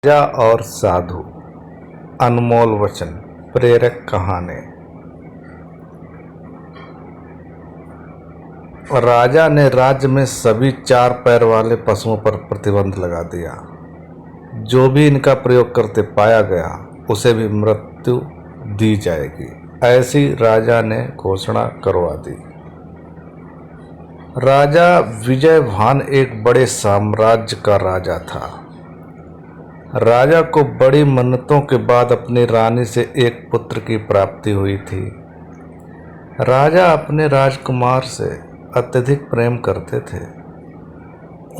राजा और साधु, अनमोल वचन, प्रेरक कहानी। राजा ने राज्य में सभी चार पैर वाले पशुओं पर प्रतिबंध लगा दिया। जो भी इनका प्रयोग करते पाया गया उसे भी मृत्यु दी जाएगी, ऐसी राजा ने घोषणा करवा दी। राजा विजयभान एक बड़े साम्राज्य का राजा था। राजा को बड़ी मन्नतों के बाद अपनी रानी से एक पुत्र की प्राप्ति हुई थी। राजा अपने राजकुमार से अत्यधिक प्रेम करते थे,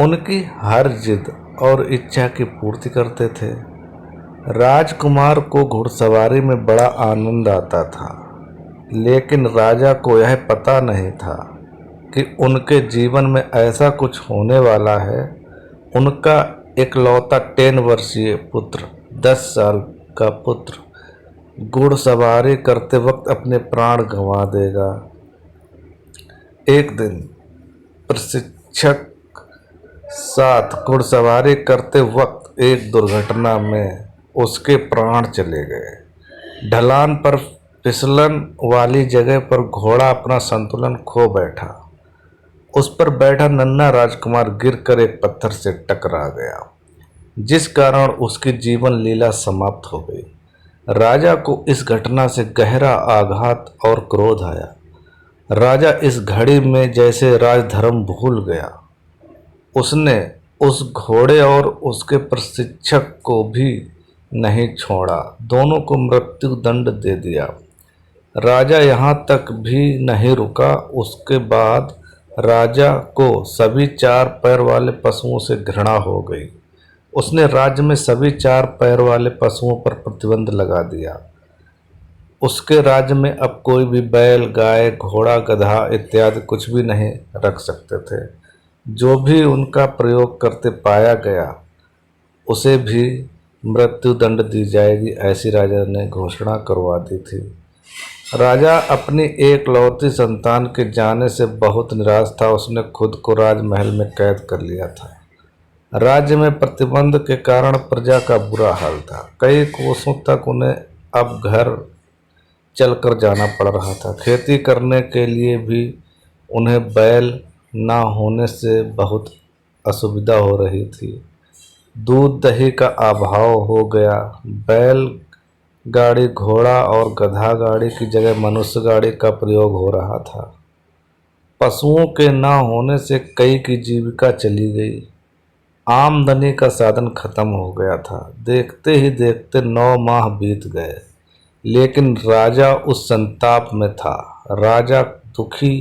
उनकी हर जिद और इच्छा की पूर्ति करते थे। राजकुमार को घुड़सवारी में बड़ा आनंद आता था, लेकिन राजा को यह पता नहीं था कि उनके जीवन में ऐसा कुछ होने वाला है। उनका इकलौता 10 वर्षीय पुत्र, 10 साल का पुत्र घुड़सवारी करते वक्त अपने प्राण गंवा देगा। एक दिन प्रशिक्षक साथ घुड़सवारी करते वक्त एक दुर्घटना में उसके प्राण चले गए। ढलान पर फिसलन वाली जगह पर घोड़ा अपना संतुलन खो बैठा। उस पर बैठा नन्हा राजकुमार गिरकर एक पत्थर से टकरा गया, जिस कारण उसकी जीवन लीला समाप्त हो गई। राजा को इस घटना से गहरा आघात और क्रोध आया। राजा इस घड़ी में जैसे राजधर्म भूल गया। उसने उस घोड़े और उसके प्रशिक्षक को भी नहीं छोड़ा, दोनों को मृत्यु दंड दे दिया। राजा यहाँ तक भी नहीं रुका। उसके बाद राजा को सभी चार पैर वाले पशुओं से घृणा हो गई। उसने राज्य में सभी चार पैर वाले पशुओं पर प्रतिबंध लगा दिया। उसके राज्य में अब कोई भी बैल, गाय, घोड़ा, गधा इत्यादि कुछ भी नहीं रख सकते थे। जो भी उनका प्रयोग करते पाया गया उसे भी मृत्यु दंड दी जाएगी, ऐसी राजा ने घोषणा करवा दी थी। राजा अपनी एकलौती संतान के जाने से बहुत निराश था। उसने खुद को राजमहल में कैद कर लिया था। राज्य में प्रतिबंध के कारण प्रजा का बुरा हाल था। कई कोसों तक उन्हें अब घर चलकर जाना पड़ रहा था। खेती करने के लिए भी उन्हें बैल ना होने से बहुत असुविधा हो रही थी। दूध दही का अभाव हो गया। बैल गाड़ी, घोड़ा और गधा गाड़ी की जगह मनुष्य गाड़ी का प्रयोग हो रहा था। पशुओं के ना होने से कई की जीविका चली गई। आमदनी का साधन खत्म हो गया था। देखते ही देखते 9 माह बीत गए, लेकिन राजा उस संताप में था। राजा दुखी,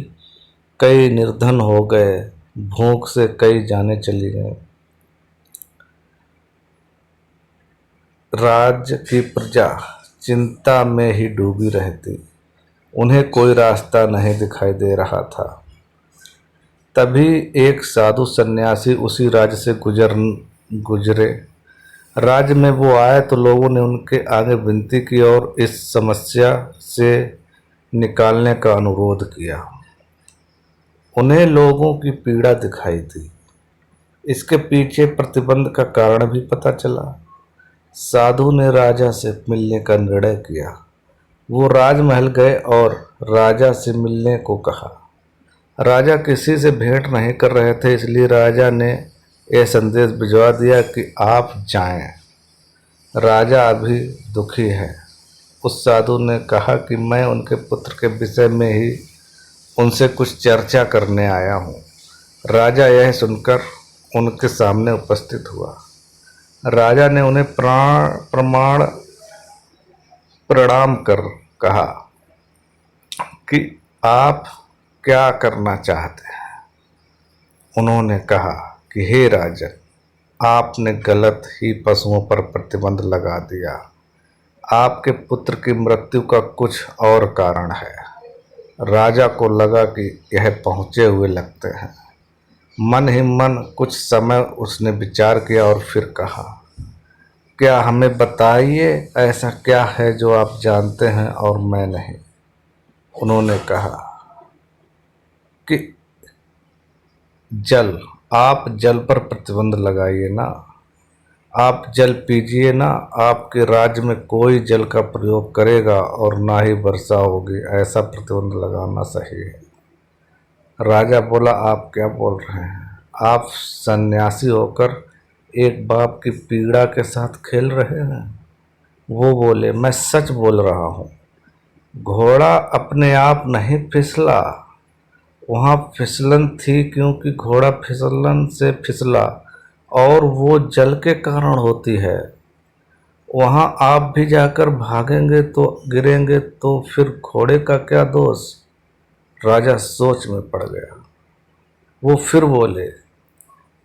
कई निर्धन हो गए, भूख से कई जाने चली गए। राज्य की प्रजा चिंता में ही डूबी रहती, उन्हें कोई रास्ता नहीं दिखाई दे रहा था। तभी एक साधु सन्यासी उसी राज्य से गुजरे। राज्य में वो आए तो लोगों ने उनके आगे विनती की और इस समस्या से निकालने का अनुरोध किया। उन्हें लोगों की पीड़ा दिखाई दी। इसके पीछे प्रतिबंध का कारण भी पता चला। साधु ने राजा से मिलने का निर्णय किया। वो राजमहल गए और राजा से मिलने को कहा। राजा किसी से भेंट नहीं कर रहे थे, इसलिए राजा ने यह संदेश भिजवा दिया कि आप जाएं। राजा अभी दुखी है। उस साधु ने कहा कि मैं उनके पुत्र के विषय में ही उनसे कुछ चर्चा करने आया हूँ। राजा यह सुनकर उनके सामने उपस्थित हुआ। राजा ने उन्हें प्रणाम कर कहा कि आप क्या करना चाहते हैं। उन्होंने कहा कि हे राजन, आपने गलत ही पशुओं पर प्रतिबंध लगा दिया। आपके पुत्र की मृत्यु का कुछ और कारण है। राजा को लगा कि यह पहुँचे हुए लगते हैं। मन ही मन कुछ समय उसने विचार किया और फिर कहा, क्या हमें बताइए, ऐसा क्या है जो आप जानते हैं और मैं नहीं। उन्होंने कहा कि जल, आप जल पर प्रतिबंध लगाइए ना। आप जल पीजिए ना, आपके राज्य में कोई जल का प्रयोग करेगा और ना ही वर्षा होगी, ऐसा प्रतिबंध लगाना सही है। राजा बोला, आप क्या बोल रहे हैं? आप सन्यासी होकर एक बाप की पीड़ा के साथ खेल रहे हैं। वो बोले, मैं सच बोल रहा हूँ। घोड़ा अपने आप नहीं फिसला, वहाँ फिसलन थी क्योंकि घोड़ा फिसलन से फिसला और वो जल के कारण होती है। वहाँ आप भी जाकर भागेंगे तो गिरेंगे तो फिर घोड़े का क्या दोष? राजा सोच में पड़ गया। वो फिर बोले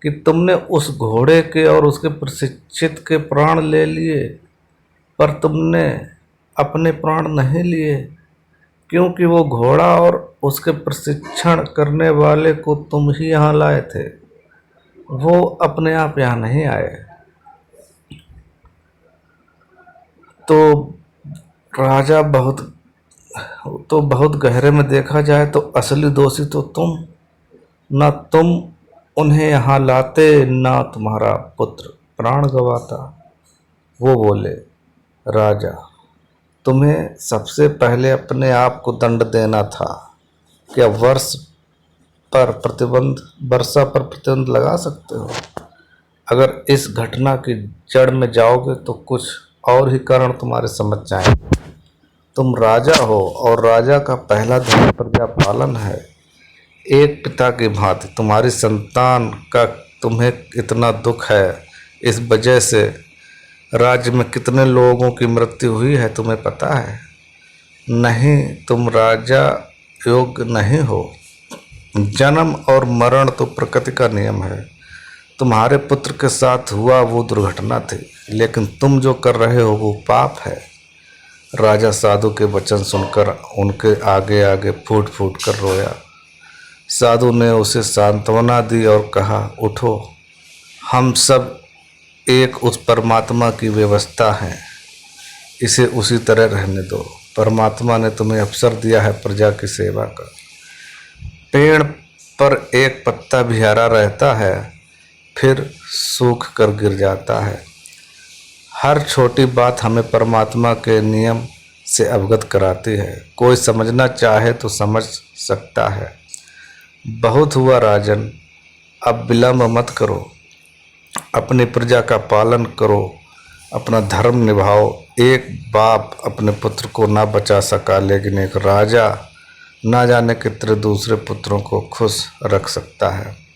कि तुमने उस घोड़े के और उसके प्रशिक्षित के प्राण ले लिए, पर तुमने अपने प्राण नहीं लिए, क्योंकि वो घोड़ा और उसके प्रशिक्षण करने वाले को तुम ही यहाँ लाए थे। वो अपने आप यहाँ नहीं आए। तो राजा बहुत गहरे में देखा जाए तो असली दोषी तो तुम, ना तुम उन्हें यहाँ लाते, ना तुम्हारा पुत्र प्राण गंवाता। वो बोले, राजा, तुम्हें सबसे पहले अपने आप को दंड देना था। क्या वर्षा पर प्रतिबंध लगा सकते हो? अगर इस घटना की जड़ में जाओगे तो कुछ और ही कारण तुम्हारे समझ जाएंगे। तुम राजा हो और राजा का पहला धर्म प्रजा पालन है। एक पिता की भांति तुम्हारी संतान का तुम्हें इतना दुख है, इस वजह से राज्य में कितने लोगों की मृत्यु हुई है तुम्हें पता है? नहीं, तुम राजा योग्य नहीं हो। जन्म और मरण तो प्रकृति का नियम है। तुम्हारे पुत्र के साथ हुआ वो दुर्घटना थी, लेकिन तुम जो कर रहे हो वो पाप है। राजा साधु के वचन सुनकर उनके आगे आगे फूट फूट कर रोया। साधु ने उसे सांत्वना दी और कहा, उठो, हम सब एक उस परमात्मा की व्यवस्था है, इसे उसी तरह रहने दो। परमात्मा ने तुम्हें अवसर दिया है प्रजा की सेवा का। पेड़ पर एक पत्ता भी हरा रहता है, फिर सूख कर गिर जाता है। हर छोटी बात हमें परमात्मा के नियम से अवगत कराती है। कोई समझना चाहे तो समझ सकता है। बहुत हुआ राजन, अब विलम्ब मत करो, अपनी प्रजा का पालन करो, अपना धर्म निभाओ। एक बाप अपने पुत्र को ना बचा सका, लेकिन एक राजा ना जाने कितने दूसरे पुत्रों को खुश रख सकता है।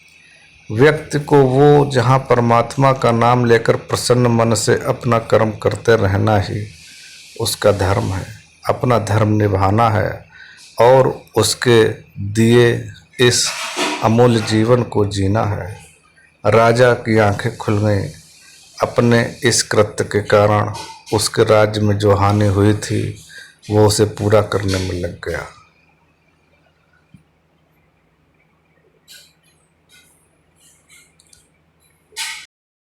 व्यक्ति को वो जहाँ परमात्मा का नाम लेकर प्रसन्न मन से अपना कर्म करते रहना ही उसका धर्म है। अपना धर्म निभाना है और उसके दिए इस अमूल्य जीवन को जीना है। राजा की आंखें खुल गईं। अपने इस कृत्य के कारण उसके राज्य में जो हानि हुई थी वो उसे पूरा करने में लग गया।